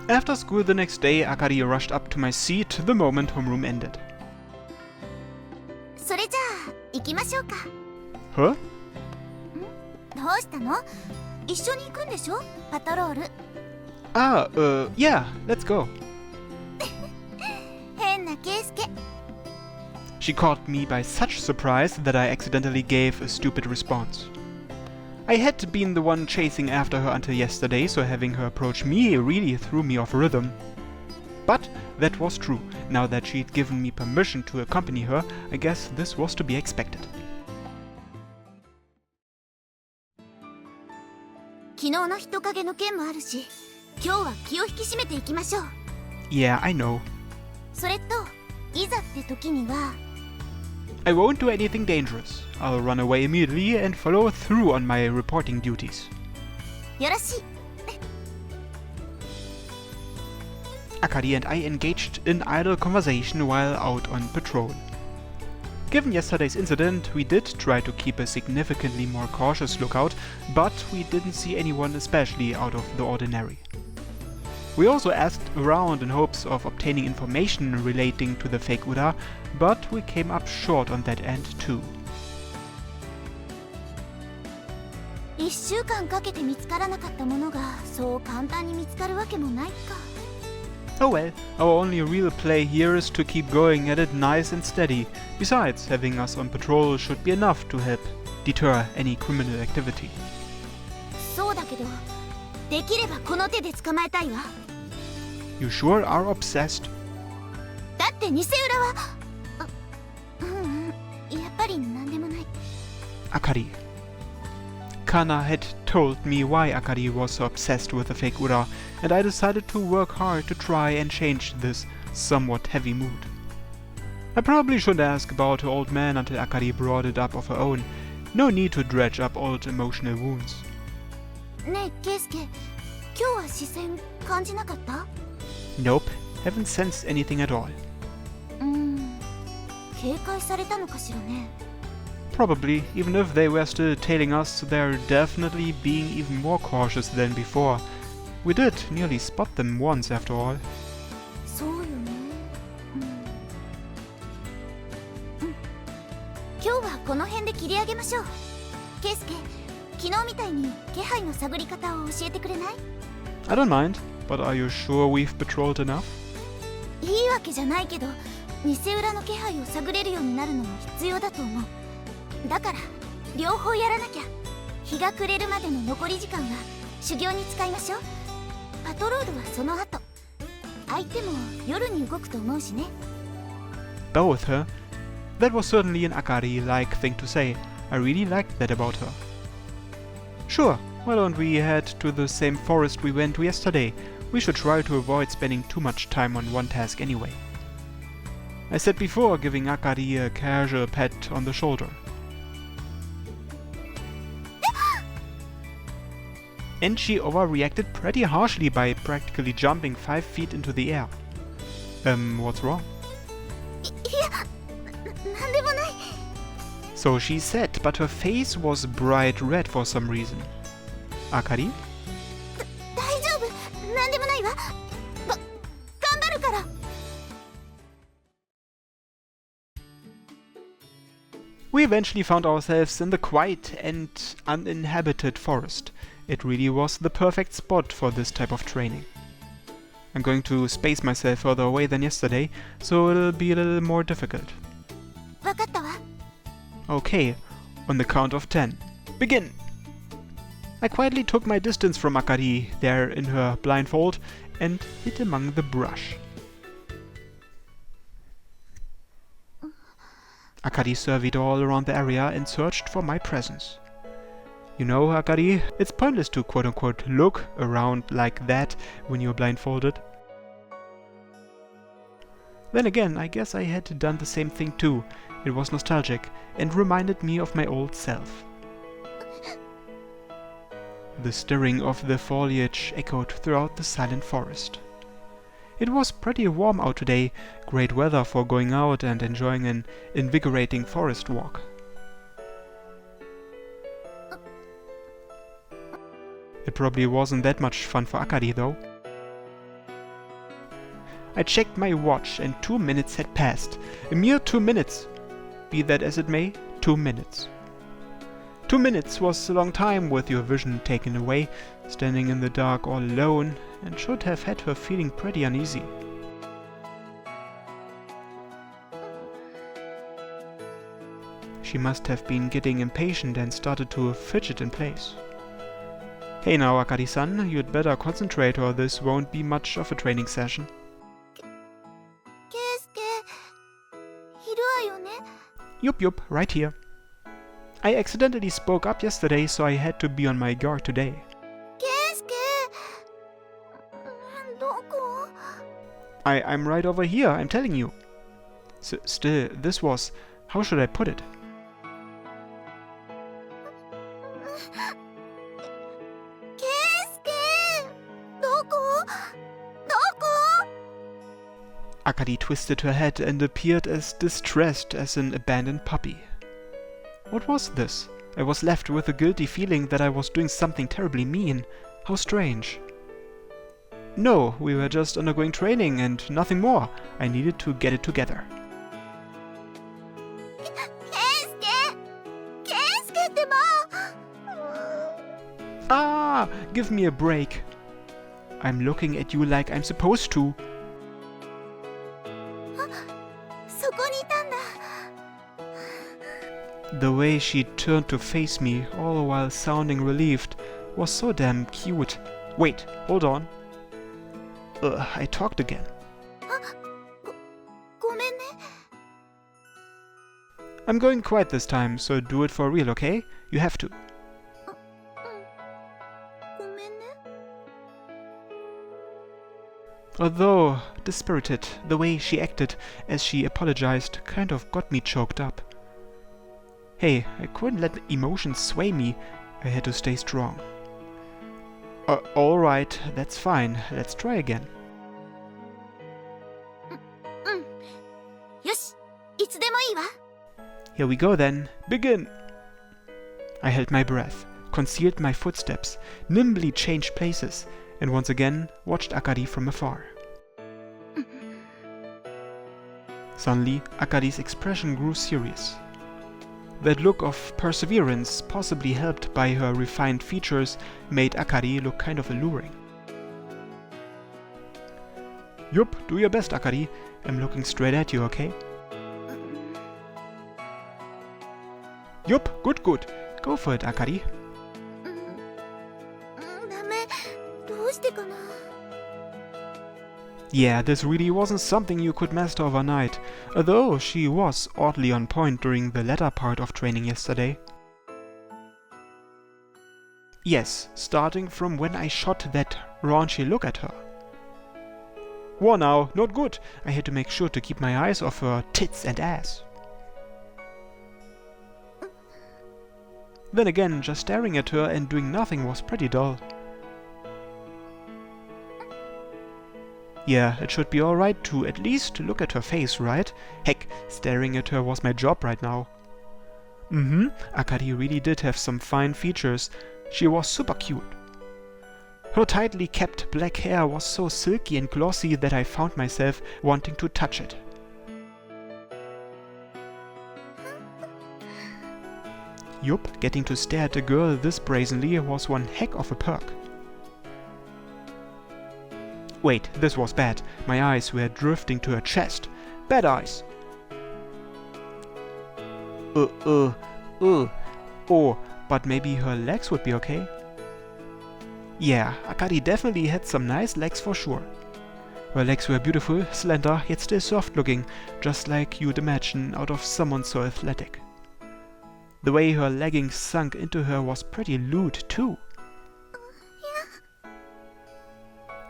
After school the next day, Akari rushed up to my seat the moment homeroom ended. それじゃあ行きましょうか。 Huh? どうしたの？一緒に行くんでしょ？パトロール。Yeah, let's go. 変なケイスケ。 She caught me by such surprise that I accidentally gave a stupid response. I had been the one chasing after her until yesterday, so having her approach me really threw me off rhythm. But that was true. Now that she'd given me permission to accompany her, I guess this was to be expected. 昨日の人影の件もあるし、今日は気を引き締めていきましょう。 Yeah, I know. それと、いざって時には I won't do anything dangerous. I'll run away immediately and follow through on my reporting duties. よろしい。 Akari and I engaged in idle conversation while out on patrol. Given yesterday's incident, we did try to keep a significantly more cautious lookout, but we didn't see anyone especially out of the ordinary. We also asked around in hopes of obtaining information relating to the fake Ura, but we came up short on that end too. 1週間かけて見つからなかったものがそう簡単に見つかるわけもないか。 Oh well, our only real play here is to keep going at it nice and steady. Besides, having us on patrol should be enough to help deter any criminal activity. そうだけど、できればこの手で捕まえたいわ。 You sure are obsessed? だって偽裏は、やっぱり何でもない。 Akari. Kana had told me why Akari was so obsessed with the fake Ura, and I decided to work hard to try and change this somewhat heavy mood. I probably should ask about her old man until Akari brought it up of her own. No need to dredge up old emotional wounds. ねえ、ケイスケ、今日は視線感じなかった？ Nope, haven't sensed anything at all. 警戒されたのかしらね。 Probably, even if they were still tailing us, they're definitely being even more cautious than before. We did nearly spot them once after all. そうよね。今日はこの辺で切り上げましょう。ケイスケ、昨日みたいに気配の探り方を教えてくれない？ I don't mind, but are you sure we've patrolled enough? いいわけじゃないけど、偽裏の気配を探れるようになるのも必要だと思う。だから両方やらなきゃ。日が暮れるまでの残り時間は修行に使いましょう。パトロールはその後。相手も夜に動くと思うしね。 Both, huh? That was certainly an Akari-like thing to say. I really liked that about her. Sure, why don't we head to the same forest we went to yesterday? We should try to avoid spending too much time on one task anyway. I said before, giving Akari a casual pat on the shoulder. And she overreacted pretty harshly by practically jumping 5 feet into the air. What's wrong? いや、なんでもない。 So she said, but her face was bright red for some reason. Akari? 大丈夫、なんでもないわ。頑張るから。 We eventually found ourselves in the quiet and uninhabited forest. It really was the perfect spot for this type of training. I'm going to space myself further away than yesterday, so it'll be a little more difficult. わかったわ。 Okay, on the count of 10. Begin! I quietly took my distance from Akari, there in her blindfold, and hid among the brush. Akari surveyed all around the area and searched for my presence. You know, Akari, it's pointless to quote-unquote look around like that when you're blindfolded. Then again, I guess I had done the same thing too. It was nostalgic and reminded me of my old self. The stirring of the foliage echoed throughout the silent forest. It was pretty warm out today, great weather for going out and enjoying an invigorating forest walk. It probably wasn't that much fun for Akari though. I checked my watch and 2 minutes had passed. A mere 2 minutes. Be that as it may, 2 minutes. 2 minutes was a long time with your vision taken away, standing in the dark all alone, and should have had her feeling pretty uneasy. She must have been getting impatient and started to fidget in place. Hey now, Akari-san, you'd better concentrate or this won't be much of a training session. ケイスケ、いるわよね? Yup, right here. I accidentally spoke up yesterday, so I had to be on my guard today. ケイスケ、どこ? I'm right over here, I'm telling you. Still, this was... how should I put it? ケイスケ、どこ? Akari twisted her head and appeared as distressed as an abandoned puppy. What was this? I was left with a guilty feeling that I was doing something terribly mean. How strange. No, we were just undergoing training and nothing more. I needed to get it together. ケイスケってば! Ah! Give me a break. I'm looking at you like I'm supposed to. そこにいたんだ. The way she turned to face me, all the while sounding relieved, was so damn cute. Wait, hold on. I talked again. ごめんね. I'm going quiet this time, so do it for real, okay? You have to. ごめんね. Although dispirited, the way she acted as she apologized kind of got me choked up. Hey, I couldn't let emotions sway me. I had to stay strong. Alright, that's fine. Let's try again. よし、いつでもいいわ. Here we go then. Begin! I held my breath, concealed my footsteps, nimbly changed places, and once again watched Akari from afar. Suddenly, Akari's expression grew serious. That look of perseverance, possibly helped by her refined features, made Akari look kind of alluring. Yup, do your best, Akari. I'm looking straight at you, okay? Yup, good. Go for it, Akari. ダメ。どうしてかな? Yeah, this really wasn't something you could master overnight, although she was oddly on point during the latter part of training yesterday. Yes, starting from when I shot that raunchy look at her. Whoa now, not good. I had to make sure to keep my eyes off her tits and ass. Then again, just staring at her and doing nothing was pretty dull. Yeah, it should be alright to at least look at her face, right? Heck, staring at her was my job right now. Akari really did have some fine features. She was super cute. Her tightly kept black hair was so silky and glossy that I found myself wanting to touch it. Yup, getting to stare at a girl this brazenly was one heck of a perk. Wait, this was bad. My eyes were drifting to her chest. Bad eyes. Oh, but maybe her legs would be okay? Yeah, Akari definitely had some nice legs for sure. Her legs were beautiful, slender, yet still soft looking, just like you'd imagine out of someone so athletic. The way her leggings sunk into her was pretty lewd too.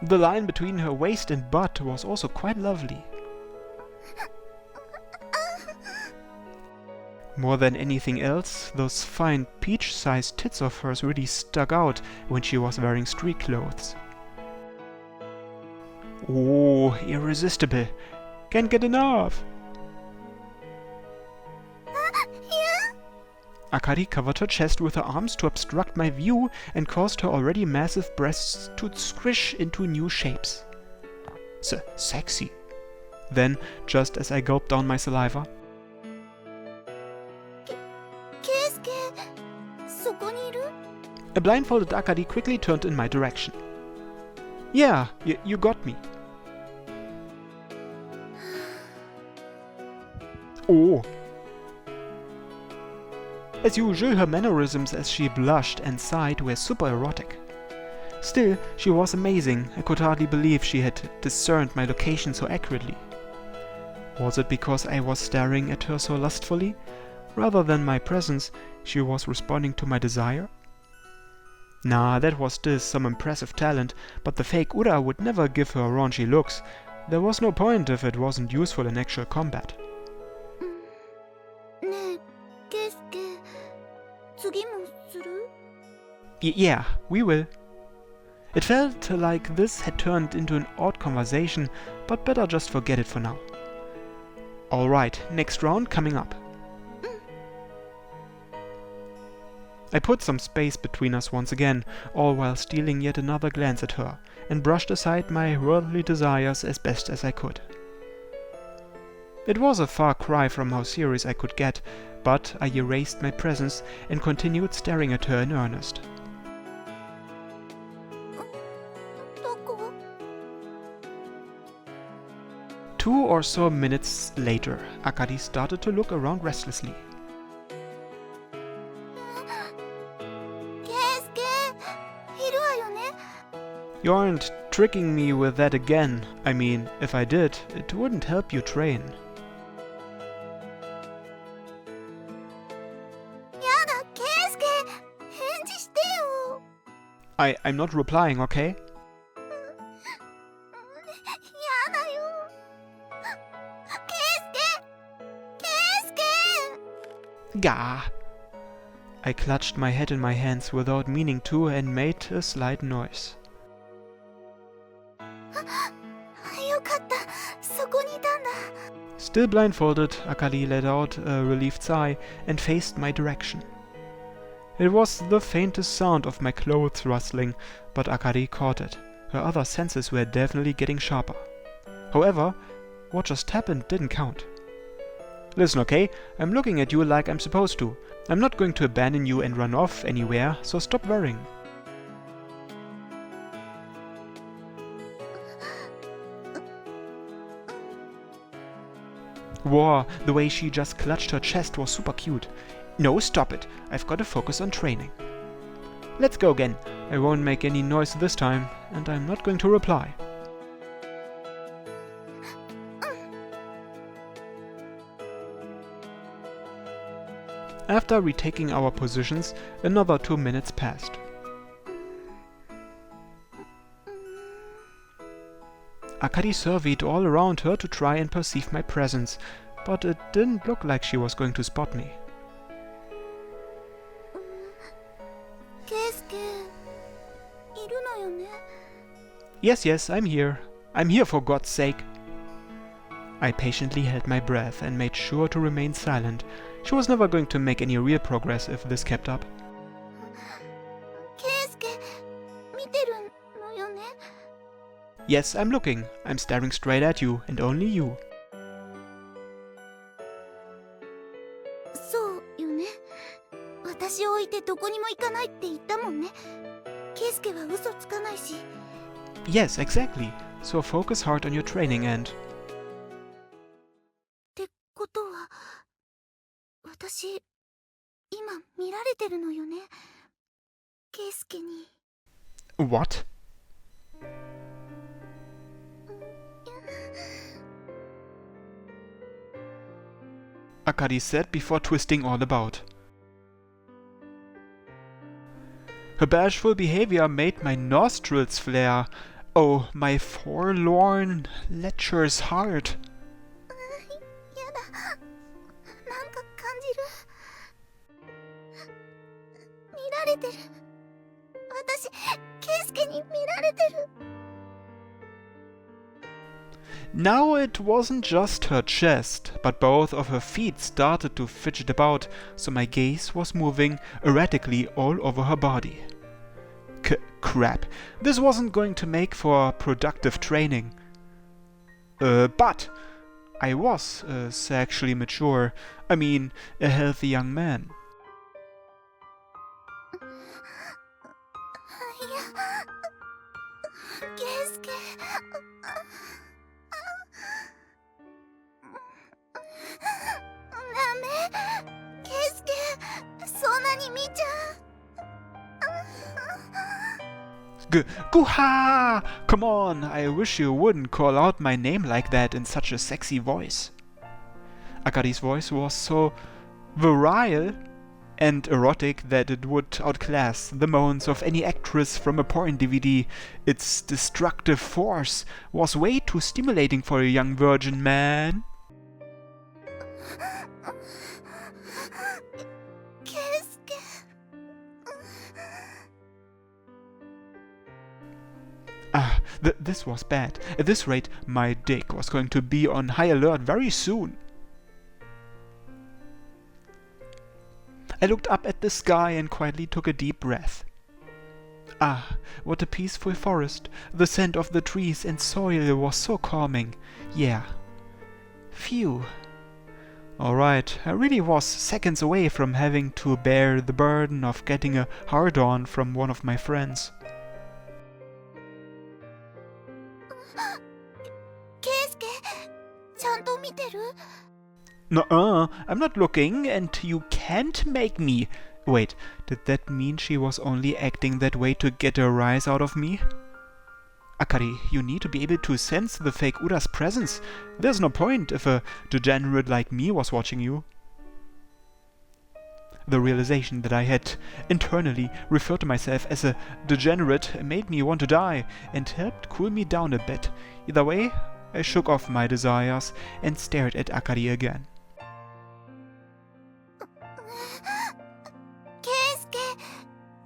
The line between her waist and butt was also quite lovely. More than anything else, those fine peach-sized tits of hers really stuck out when she was wearing street clothes. Oh, irresistible. Can't get enough. Akari covered her chest with her arms to obstruct my view and caused her already massive breasts to squish into new shapes. Sexy. Then, just as I gulped down my saliva, ケイスケ、そこにいる？ a blindfolded Akari quickly turned in my direction. Yeah, you got me. Oh. As usual, her mannerisms as she blushed and sighed were super erotic. Still, she was amazing. I could hardly believe she had discerned my location so accurately. Was it because I was staring at her so lustfully? Rather than my presence, she was responding to my desire? Nah, that was still some impressive talent, but the fake Ura would never give her raunchy looks. There was no point if it wasn't useful in actual combat. ねえ、ケイスケ、次もする？ Yeah, we will. It felt like this had turned into an odd conversation, but better just forget it for now. Alright, next round coming up. I put some space between us once again, all while stealing yet another glance at her, and brushed aside my worldly desires as best as I could. It was a far cry from how serious I could get, but I erased my presence and continued staring at her in earnest. どこ？ 2 or so minutes later, Akari started to look around restlessly. ケイスケ、いるわよね？ You aren't tricking me with that again. I mean, if I did, it wouldn't help you train. やだ、ケイスケ、返事してよ。 I'm not replying, okay? やだよ。ケイスケ、ケイスケ。 Gah! I clutched my head in my hands without meaning to and made a slight noise. よかった、そこにいたんだ。 Still blindfolded, Akari let out a relieved sigh and faced my direction. It was the faintest sound of my clothes rustling, but Akari caught it. Her other senses were definitely getting sharper. However, what just happened didn't count. Listen, okay? I'm looking at you like I'm supposed to. I'm not going to abandon you and run off anywhere, so stop worrying. Wow, the way she just clutched her chest was super cute. No, stop it. I've got to focus on training. Let's go again. I won't make any noise this time, and I'm not going to reply. After retaking our positions, another 2 minutes passed. Akari surveyed all around her to try and perceive my presence, but it didn't look like she was going to spot me. ケイスケ、いるのよね？ Yes, I'm here. I'm here for God's sake. I patiently held my breath and made sure to remain silent. She was never going to make any real progress if this kept up. ケイスケ、見てるのよね？ Yes, I'm looking. I'm staring straight at you, and only you. そうよね。私を置いてどこにも行かないって言ったもんね。ケイスケは嘘つかないし。 Yes, exactly. So focus hard on your training and... ってことは、私、今見られてるのよね。ケイスケに。 What? Akari said before twisting all about. Her bashful behavior made my nostrils flare. Oh, my forlorn, lecherous heart. やだ。なんか感じる。見られてる。私、ケイスケに見られてる。 Now it wasn't just her chest, but both of her feet started to fidget about, so my gaze was moving erratically all over her body. Crap. This wasn't going to make for productive training. But I was sexually mature. I mean, a healthy young man. いや圭介ダメ圭介そんなに見ちゃう Guha! Come on, I wish you wouldn't call out my name like that in such a sexy voice. Akari's voice was so virile and erotic that it would outclass the moans of any actress from a porn DVD. Its destructive force was way too stimulating for a young virgin man. 圭介 This was bad. At this rate, my dick was going to be on high alert very soon. I looked up at the sky and quietly took a deep breath. Ah, what a peaceful forest. The scent of the trees and soil was so calming. Yeah. Phew. Alright, I really was seconds away from having to bear the burden of getting a hard-on from one of my friends. 圭介ちゃんと見てる Nuh-uh, I'm not looking, and you can't make me. Wait, did that mean she was only acting that way to get a rise out of me? Akari, you need to be able to sense the fake Ura's presence. There's no point if a degenerate like me was watching you. The realization that I had internally referred to myself as a degenerate made me want to die and helped cool me down a bit. Either way, I shook off my desires and stared at Akari again. 圭介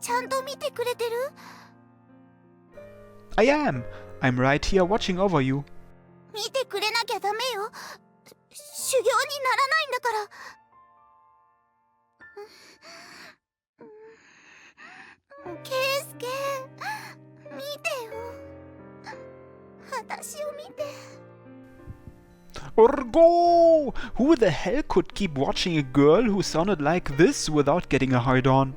ちゃんと見てくれてる I am! I'm right here watching over you. 見てくれなきゃダメよ修行にならないんだから圭介見てよ私を見て Urgo! Who the hell could keep watching a girl who sounded like this without getting a hard-on?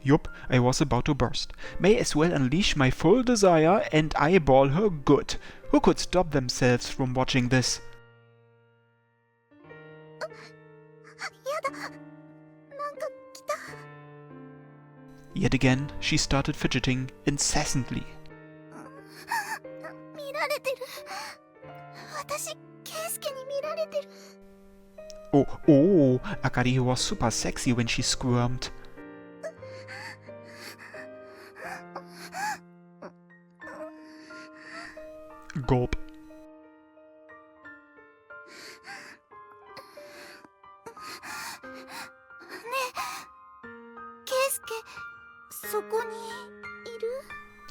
Yup, I was about to burst. May as well unleash my full desire and eyeball her good. Who could stop themselves from watching this? やだなんか来た Yet again, she started fidgeting incessantly. 見られてる私圭介に見られてる Oh, Akari was super sexy when she squirmed. Gulp. 圭介そこにいる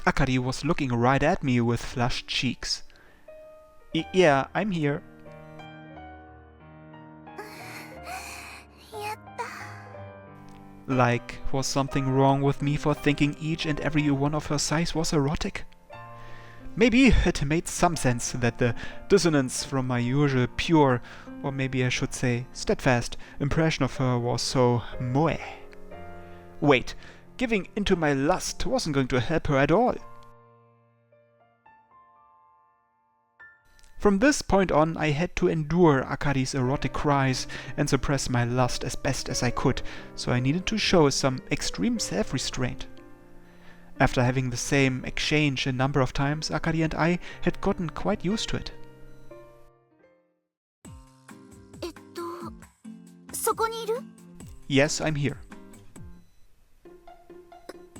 Akari was looking right at me with flushed cheeks. Yeah, I'm here. やった Like, was something wrong with me for thinking each and every one of her sighs was erotic? Maybe it made some sense that the dissonance from my usual pure, or maybe I should say steadfast, impression of her was so moe. Wait, giving into my lust wasn't going to help her at all. From this point on, I had to endure Akari's erotic cries and suppress my lust as best as I could, so I needed to show some extreme self-restraint. After having the same exchange a number of times, Akari and I had gotten quite used to it. そこにいる Yes, I'm here.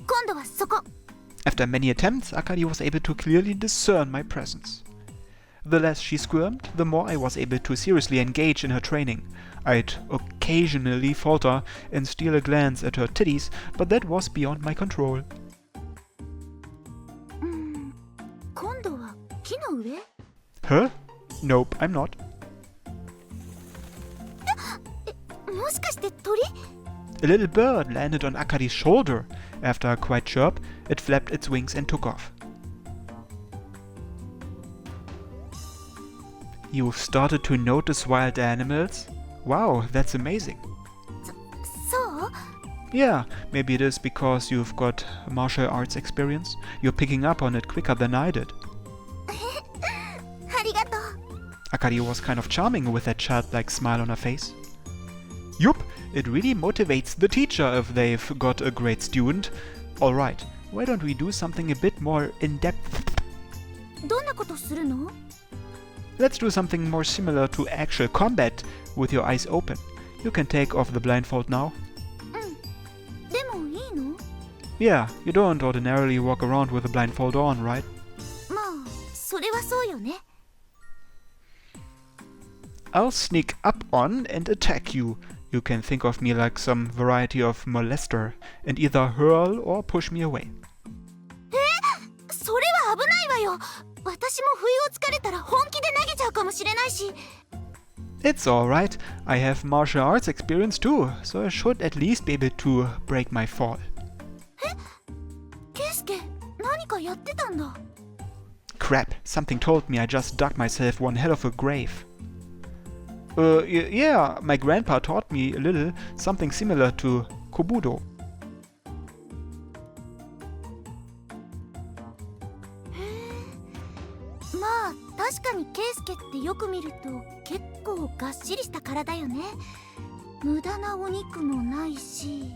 今度はそこ After many attempts, Akari was able to clearly discern my presence. The less she squirmed, the more I was able to seriously engage in her training. I'd occasionally falter and steal a glance at her titties, but that was beyond my control. 今度は木の上 Huh? Nope, I'm not. もしかして鳥 A little bird landed on Akari's shoulder. After a quiet chirp, it flapped its wings and took off. You've started to notice wild animals? Wow, that's amazing. そう？ Yeah, maybe it is because you've got martial arts experience. You're picking up on it quicker than I did. ありがとう。 Akari was kind of charming with that childlike smile on her face. Yup, it really motivates the teacher if they've got a great student. Alright, why don't we do something a bit more in-depth? どんなことするの？ Let's do something more similar to actual combat with your eyes open. You can take off the blindfold now. でもいいの？ Yeah, you don't ordinarily walk around with a blindfold on, right? まあ、それはそうよね。 I'll sneak up on and attack you. You can think of me like some variety of molester and either hurl or push me away. それは危ないわよ。私も不意をつかれたら本気で投げちゃうかもしれないし。 It's alright, I have martial arts experience too, so I should at least be able to break my fall. ケイスケ、何かやってたんだ。 Crap, something told me I just dug myself one hell of a grave. Yeah, my grandpa taught me a little something similar to kobudo. まあ、確かにケイスケってよく見ると結構がっしりした体よね。無駄なお肉もないし。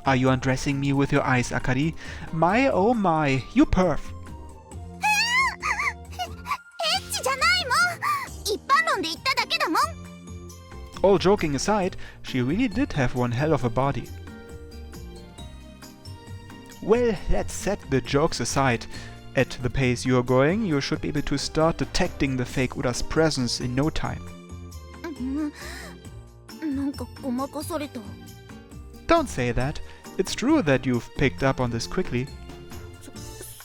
Are you undressing me with your eyes, Akari? My oh my, you perf! エッチじゃないもん。一般論で言っただけだもん。 All joking aside, she really did have one hell of a body. Well, let's set the jokes aside. At the pace you're going, you should be able to start detecting the fake Uda's presence in no time. なんかごまかされた。 Don't say that. It's true that you've picked up on this quickly.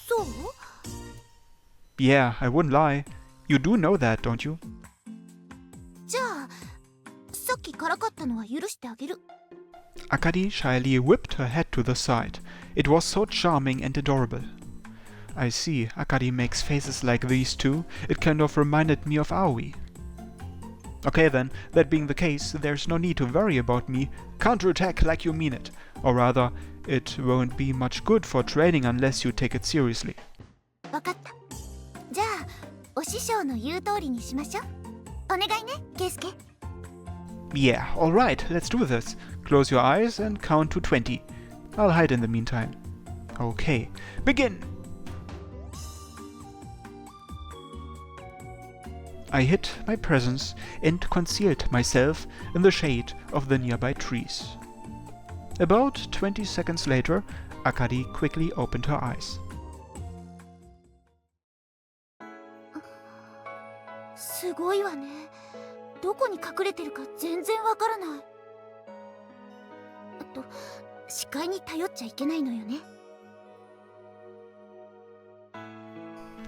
そう？ Yeah, I wouldn't lie. You do know that, don't you? じゃあ、さっきからかったのは許してあげる。 Akari shyly whipped her head to the side. It was so charming and adorable. I see, Akari makes faces like these too. It kind of reminded me of Aoi. Okay then, that being the case, there's no need to worry about me. Counterattack like you mean it. Or rather, it won't be much good for training unless you take it seriously. わかった。じゃあ、お師匠の言う通りにしましょう。お願いね、ケイスケ。 Yeah, alright, let's do this. Close your eyes and count to 20. I'll hide in the meantime. Okay, begin! I hid my presence and concealed myself in the shade of the nearby trees. About 20 seconds later, Akari quickly opened her eyes. すごいわね。どこに隠れてるか全然わからない。あと、視界に頼っちゃいけないのよね。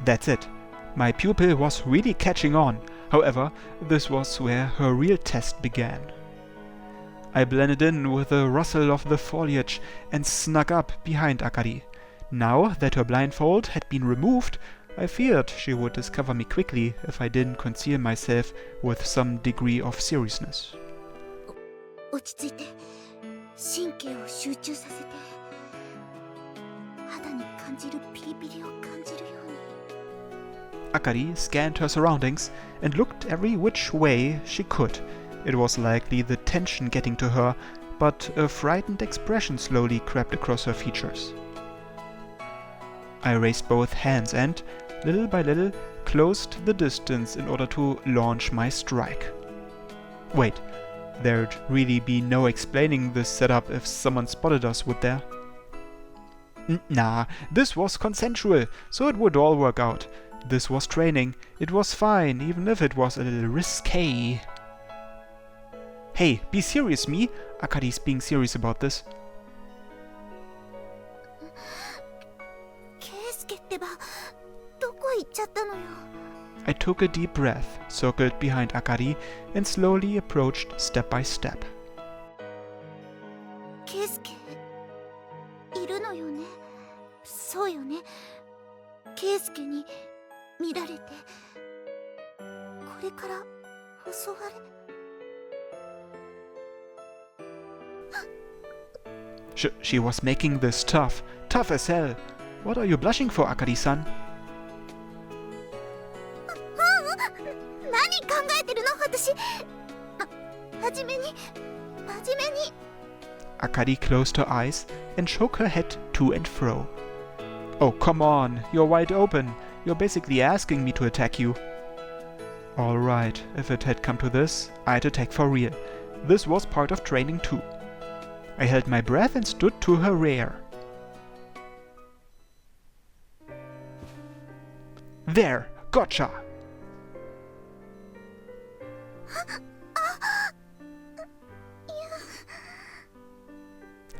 That's it. My pupil was really catching on. However, this was where her real test began. I blended in with the rustle of the foliage and snuck up behind Akari. Now that her blindfold had been removed, I feared she would discover me quickly if I didn't conceal myself with some degree of seriousness. 落ち着いて、神経を集中させて、肌に感じるピリピリを感じるように。 Akari scanned her surroundings and looked every which way she could. It was likely the tension getting to her, but a frightened expression slowly crept across her features. I raised both hands and, little by little, closed the distance in order to launch my strike. Wait, there'd really be no explaining this setup if someone spotted us, would there? Nah, this was consensual, so it would all work out. This was training. It was fine, even if it was a little risque. Hey, be serious, me? Akari's being serious about this. ケイスケってば、どこ行っちゃったのよ。 I took a deep breath, circled behind Akari, and slowly approached step by step. ケイスケ、いるのよね。そうよね。ケイスケに見られて。れから襲われ。She was making this tough as hell. What are you blushing for, Akari-san? 何考えてるの私。真面目に。Akari closed her eyes and shook her head to and fro. Oh, come on, you're wide open. You're basically asking me to attack you. Alright, if it had come to this, I'd attack for real. This was part of training too. I held my breath and stood to her rear. There, gotcha!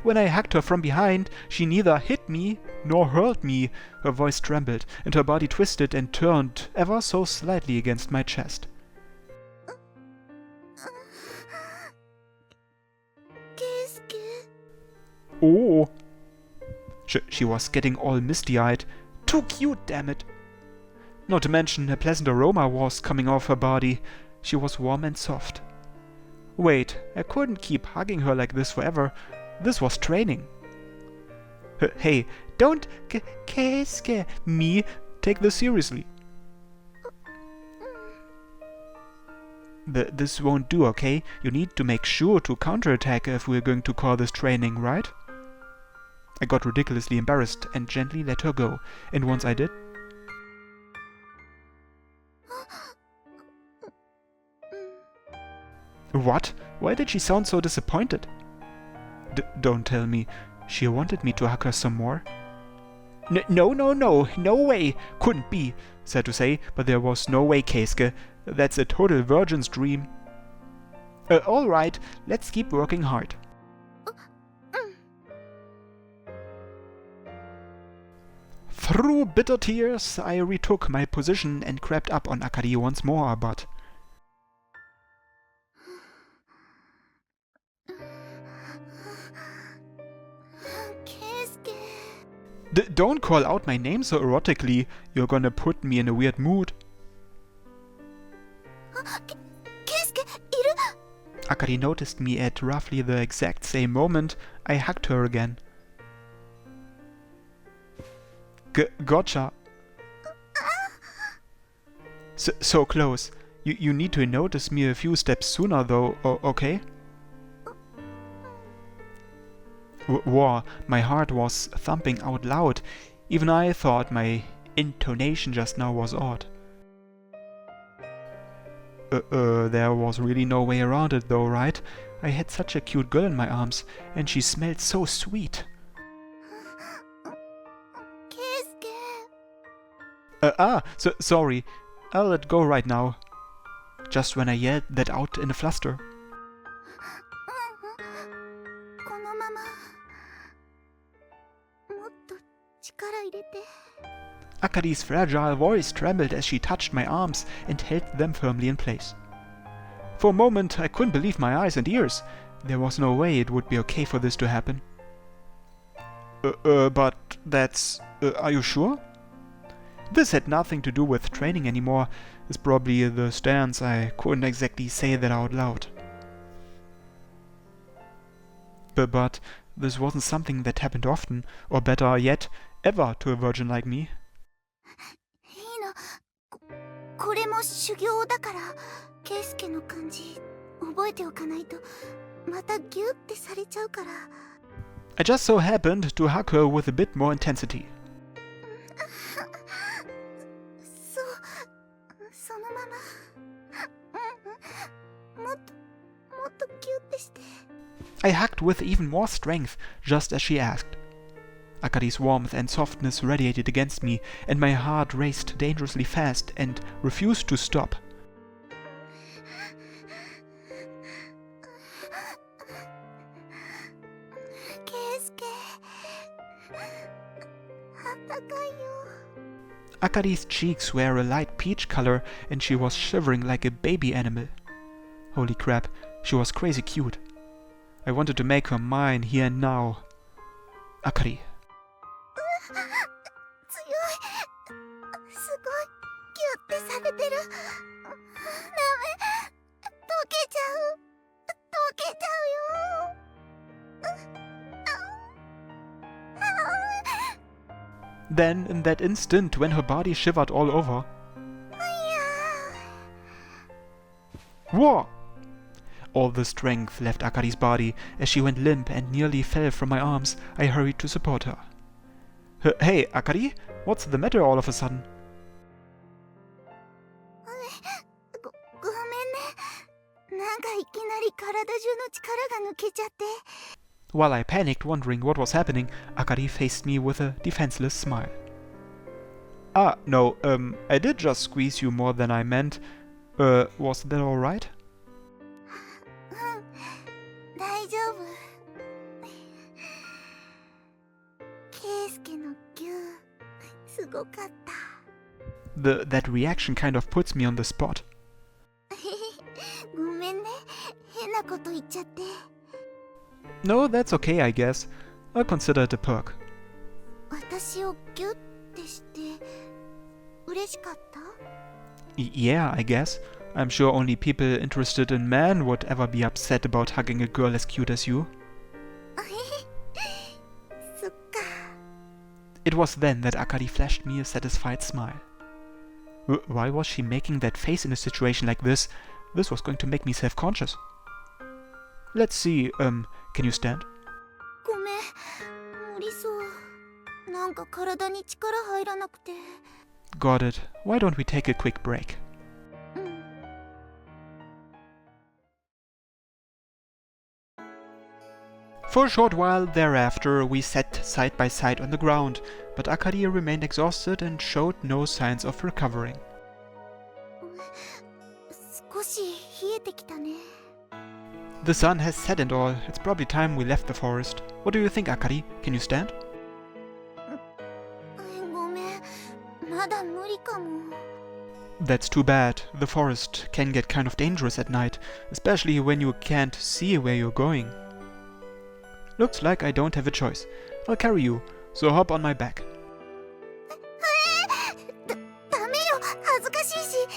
When I hugged her from behind, she neither hit me nor hurled me. Her voice trembled, and her body twisted and turned ever so slightly against my chest. Oh! She was getting all misty-eyed. Too cute, damn it! Not to mention a pleasant aroma was coming off her body. She was warm and soft. Wait, I couldn't keep hugging her like this forever. This was training. Hey, don't scare me. Take this seriously. This won't do, okay? You need to make sure to counterattack if we're going to call this training, right? I got ridiculously embarrassed and gently let her go. And once I did... What? Why did she sound so disappointed? Don't tell me. She wanted me to hug her some more? No way! Couldn't be, sad to say, but there was no way, Keisuke. That's a total virgin's dream. Alright, let's keep working hard. Through bitter tears, I retook my position and crept up on Akari once more, but... Don't call out my name so erotically. You're gonna put me in a weird mood. Akari noticed me at roughly the exact same moment. I hugged her again. Gotcha. So close. You need to notice me a few steps sooner though, okay? Wow, my heart was thumping out loud. Even I thought my intonation just now was odd. There was really no way around it though, right? I had such a cute girl in my arms, and she smelled so sweet. Sorry. I'll let go right now. Just when I yelled that out in a fluster. Akari's fragile voice trembled as she touched my arms and held them firmly in place. For a moment, I couldn't believe my eyes and ears. There was no way it would be okay for this to happen. But that's... are you sure? This had nothing to do with training anymore. It's probably the stance. I couldn't exactly say that out loud. But this wasn't something that happened often, or better yet, ever to a virgin like me. これも修行だから、ケイスケの感じ覚えておかないとまたギュってされちゃうから。I just so happened to hug her with a bit more intensity. そのまま。もっとギュってして。I hugged with even more strength, just as she asked. Akari's warmth and softness radiated against me, and my heart raced dangerously fast and refused to stop. Akari's cheeks were a light peach color, and she was shivering like a baby animal. Holy crap, she was crazy cute. I wanted to make her mine here and now. Akari. 強い。すごいギュってされてる。溶けちゃう。溶けちゃうよ。Then, in that instant, when her body shivered all over, whoa! All the strength left Akari's body. As she went limp and nearly fell from my arms, I hurried to support her. Hey, Akari? What's the matter all of a sudden? ごめんね。なんかいきなり体中の力が抜けちゃって。While I panicked, wondering what was happening, Akari faced me with a defenseless smile. Ah, no, I did just squeeze you more than I meant. Was that alright? 大丈夫。ケイスケのギュー、すごかった。That reaction kind of puts me on the spot. ごめんね。変なこと言っちゃって。No, that's okay, I guess. I'll consider it a perk. 私をギュッてして嬉しかった？ Yeah, I guess. I'm sure only people interested in men would ever be upset about hugging a girl as cute as you. そっか。It was then that Akari flashed me a satisfied smile. Why was she making that face in a situation like this? This was going to make me self-conscious. Let's see, can you stand? ごめん、無理そう。なんか体に力入らなくて。Got it. Why don't we take a quick break? うん。For a short while thereafter, we sat side by side on the ground, but Akari remained exhausted and showed no signs of recovering. 少し冷えてきたね。The sun has set and all. It's probably time we left the forest. What do you think, Akari? Can you stand? ごめん、まだ無理かも。That's too bad. The forest can get kind of dangerous at night, especially when you can't see where you're going. Looks like I don't have a choice. I'll carry you, so hop on my back. ダメよ、恥ずかしいし。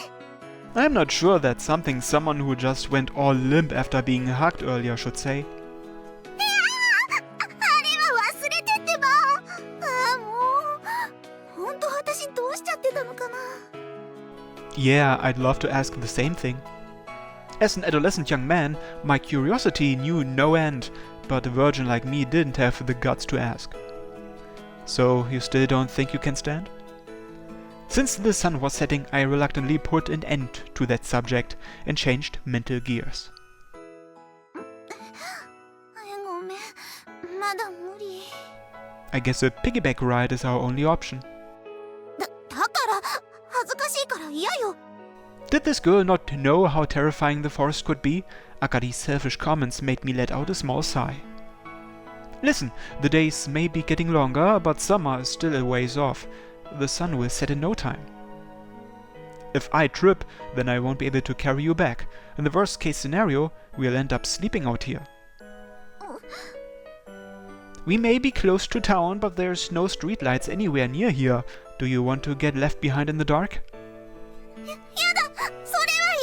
I'm not sure that's something someone who just went all limp after being hugged earlier should say. あれは忘れてってば。もう、本当私どうしちゃってたのかな。Yeah, I'd love to ask the same thing. As an adolescent young man, my curiosity knew no end, but a virgin like me didn't have the guts to ask. So, you still don't think you can stand? Since the sun was setting, I reluctantly put an end to that subject and changed mental gears. ごめん、まだ無理。I guess a piggyback ride is our only option. だから恥ずかしいから嫌よ。Did this girl not know how terrifying the forest could be? Akari's selfish comments made me let out a small sigh. Listen, the days may be getting longer, but summer is still a ways off. The sun will set in no time. If I trip, then I won't be able to carry you back. In the worst case scenario, we'll end up sleeping out here. We may be close to town, but there's no streetlights anywhere near here. Do you want to get left behind in the dark? やだ、それは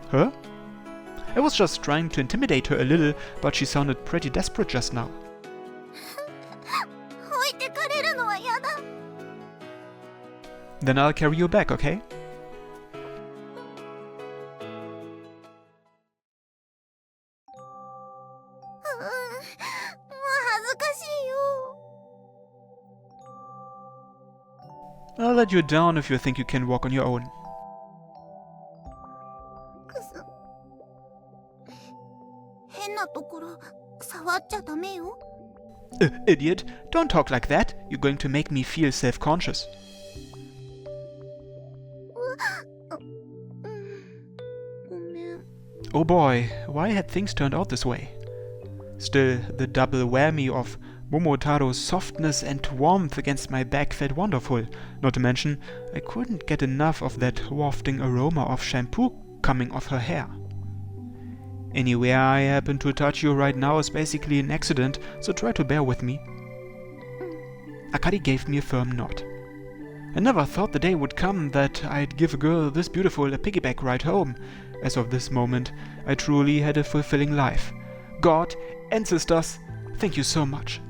嫌。 Huh? I was just trying to intimidate her a little, but she sounded pretty desperate just now. 置いてかれるのは嫌だ。Then I'll carry you back, okay? もう恥ずかしいよ。I'll let you down if you think you can walk on your own. くそ。変なところ触っちゃダメよ。Idiot, don't talk like that. You're going to make me feel self-conscious. ごめん。 Oh boy, why had things turned out this way? Still, the double whammy of Momotaro's softness and warmth against my back felt wonderful. Not to mention, I couldn't get enough of that wafting aroma of shampoo coming off her hair. Anywhere I happen to touch you right now is basically an accident, so try to bear with me. Akari gave me a firm nod. I never thought the day would come that I'd give a girl this beautiful a piggyback ride home. As of this moment, I truly had a fulfilling life. God and sisters, thank you so much.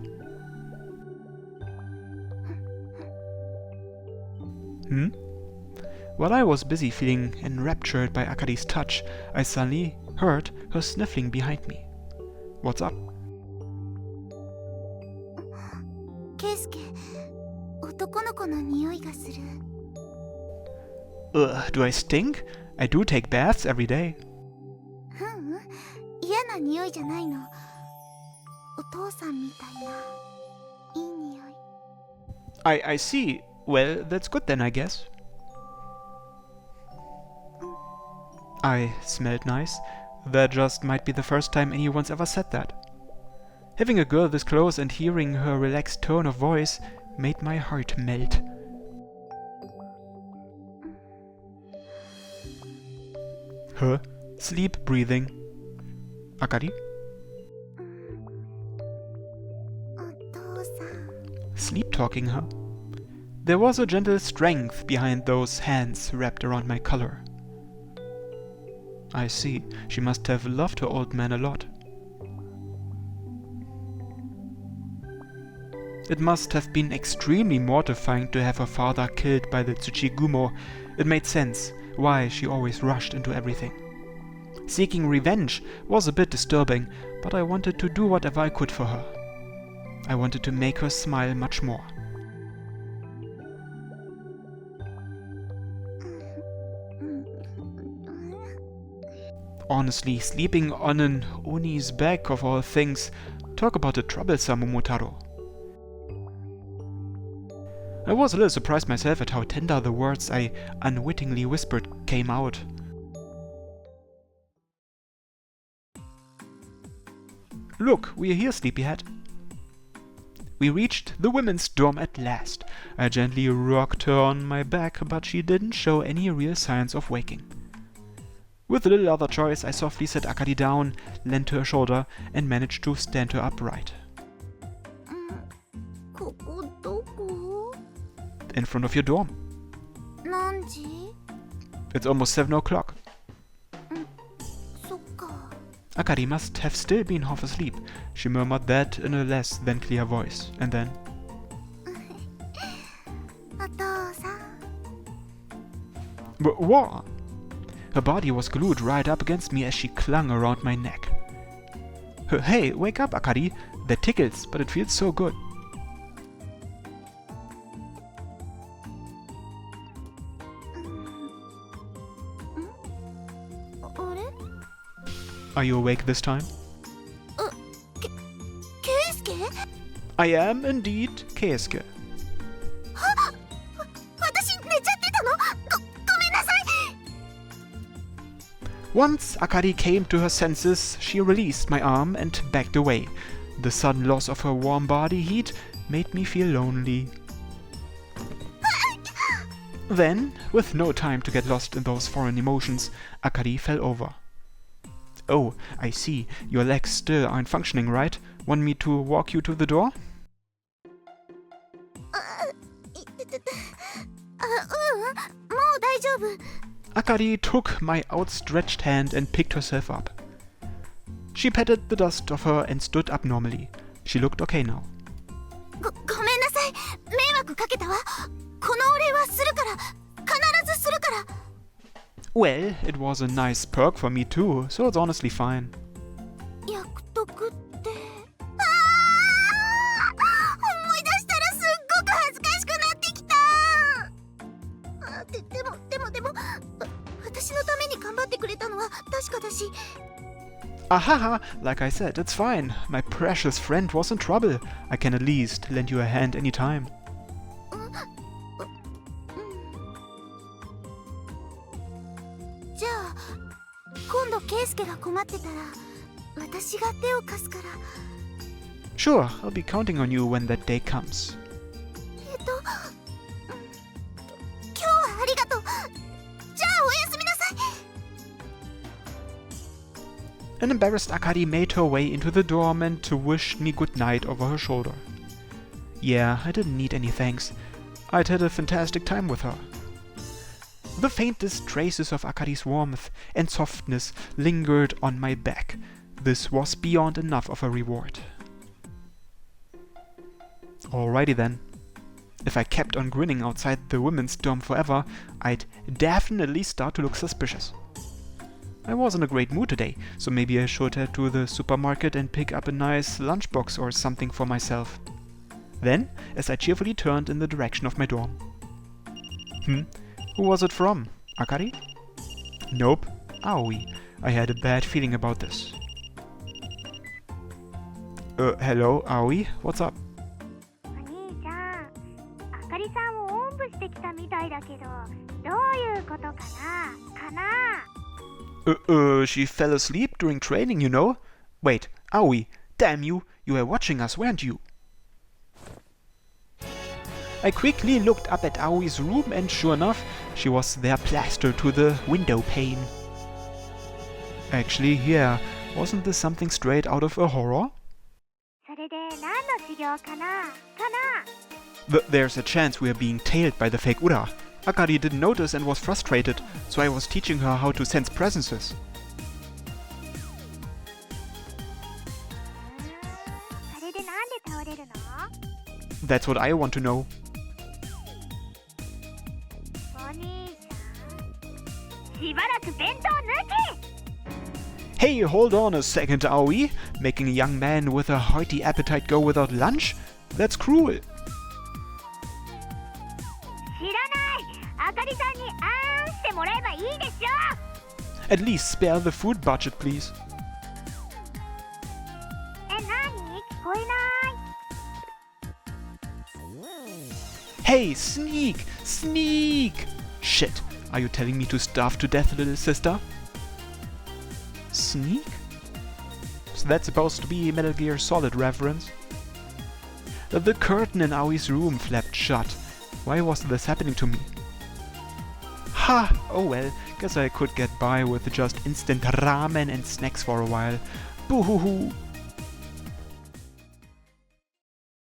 While I was busy feeling enraptured by Akari's touch, I suddenly heard her sniffling behind me. What's up? ケイスケ、男の子の匂いがする。Do I stink? I do take baths every day. 嫌な匂いじゃないの。お父さんみたいな、いい匂い。I see. Well, that's good then, I guess. I smelled nice. That just might be the first time anyone's ever said that. Having a girl this close and hearing her relaxed tone of voice made my heart melt. Her sleep breathing. Akari? お父さん。 Sleep talking her? There was a gentle strength behind those hands wrapped around my collar. I see. She must have loved her old man a lot. It must have been extremely mortifying to have her father killed by the Tsuchigumo. It made sense why she always rushed into everything. Seeking revenge was a bit disturbing, but I wanted to do whatever I could for her. I wanted to make her smile much more. Honestly, sleeping on an Oni's back of all things, talk about a troublesome Momotaro. I was a little surprised myself at how tender the words I unwittingly whispered came out. Look, we're here, sleepyhead. We reached the women's dorm at last. I gently rocked her on my back, but she didn't show any real signs of waking. With a little other choice, I softly set Akari down, leant to her shoulder, and managed to stand her upright. ここどこ？ In front of your dorm. 何時？ It's almost 7 o'clock. そっか。 Akari must have still been half asleep. She murmured that in a less than clear voice, and then... お父さん。 What? Her body was glued right up against me as she clung around my neck. Hey, wake up, Akari. That tickles, but it feels so good. Are you awake this time? ケイスケ？ I am indeed Keisuke. 私寝ちゃってたの？ごめんなさい。 Once Akari came to her senses, she released my arm and backed away. The sudden loss of her warm body heat made me feel lonely. Then, with no time to get lost in those foreign emotions, Akari fell over. Oh, I see. Your legs still aren't functioning right. Want me to walk you to the door? もう大丈夫。 Akari took my outstretched hand and picked herself up. She patted the dust off her and stood up normally. She looked okay now. ごめんなさい。迷惑かけたわ。このお礼はするから。必ずするから。 Well, it was a nice perk for me too, so it's honestly fine. 約束って。思い出したらすっごく恥ずかしくなってきた。でも、私のために頑張ってくれたのは確かだし。 Ahaha, like I said, it's fine. My precious friend was in trouble. I can at least lend you a hand anytime. じゃあ、今度ケイスケが困ってたら、私が手を貸すから。 Sure, I'll be counting on you when that day comes. 今日はありがとう。じゃあおやすみなさい。 An embarrassed Akari made her way into the dorm and wished me good night over her shoulder. Yeah, I didn't need any thanks. I'd had a fantastic time with her. The faintest traces of Akari's warmth and softness lingered on my back. This was beyond enough of a reward. Alrighty then. If I kept on grinning outside the women's dorm forever, I'd definitely start to look suspicious. I was in a great mood today, so maybe I should head to the supermarket and pick up a nice lunchbox or something for myself. Then, as I cheerfully turned in the direction of my dorm. Who was it from? Akari? Nope, Aoi. I had a bad feeling about this. Hello, Aoi? What's up? お兄ちゃん、あかりさんをおんぶしてきたみたいだけど、どういうことかなShe fell asleep during training, you know? Wait, Aoi, damn you, you were watching us, weren't you? I quickly looked up at Aoi's room and sure enough, she was there plastered to the window pane. Actually, yeah, wasn't this something straight out of a horror? それで何の授業かなThere's a chance we are being tailed by the fake Ura. Akari didn't notice and was frustrated, so I was teaching her how to sense presences. それでなんで倒れるの That's what I want to know. お兄さん、しばらく弁当抜け Hey, hold on a second, Aoi. Making a young man with a hearty appetite go without lunch? That's cruel. 知らないあかりさんにあーんしてもらえばいいでしょ At least spare the food budget, please. 何聞こえない Hey, sneak! Sneak! Shit, are you telling me to starve to death, little sister? Sneak? So that's supposed to be a Metal Gear Solid reference? The curtain in Aoi's room flapped shut. Why was this happening to me? Ha! Oh well, guess I could get by with just instant ramen and snacks for a while. Boo-hoo-hoo!